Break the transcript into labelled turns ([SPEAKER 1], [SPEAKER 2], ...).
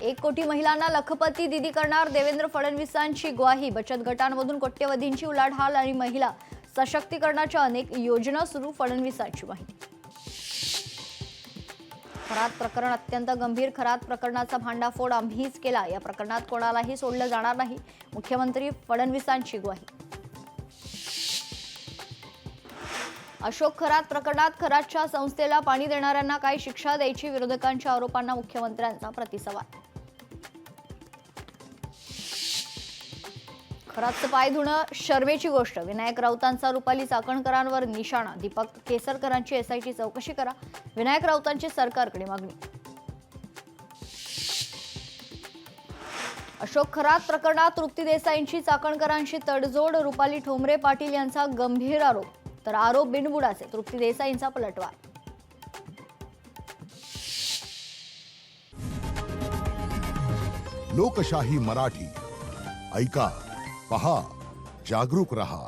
[SPEAKER 1] 1 कोटी महिलांना लखपती दीदी करणार देवेंद्र फडणवीसांची ग्वाही। बचत गटांमधून कोट्यवधींची उलाढाल आणि महिला सशक्तीकरणाच्या अनेक योजना सुरू। फडणवीसांची माहिती। खरात प्रकरण अत्यंत गंभीर। खरात प्रकरणाचा भांडाफोड आम्हीच केला। या प्रकरणात कोणालाही सोडलं जाणार नाही। मुख्यमंत्री फडणवीसांची ग्वाही। अशोक खरात प्रकरणात खरातच्या संस्थेला पाणी देणाऱ्यांना काय शिक्षा द्यायची? विरोधकांच्या आरोपांना मुख्यमंत्र्यांचा प्रतिसवाल। खरातचं पाय धुणं शर्मेची गोष्ट। विनायक राऊतांचा रुपाली चाकणकरांवर निशाणा। दीपक केसरकरांची एसआयटी चौकशी करा। विनायक राऊतांची सरकारकडे मागणी। अशोक खरात प्रकरणात तृप्ती देसाईंची चाकणकरांशी तडजोड। रुपाली ठोंबरे पाटील यांचा गंभीर आरोप, तर आरोप बिनबुडाचे। तृप्ती देसाईंचा पलटवार।
[SPEAKER 2] लोकशाही मराठी ऐका, पहा, जागरूक रहा।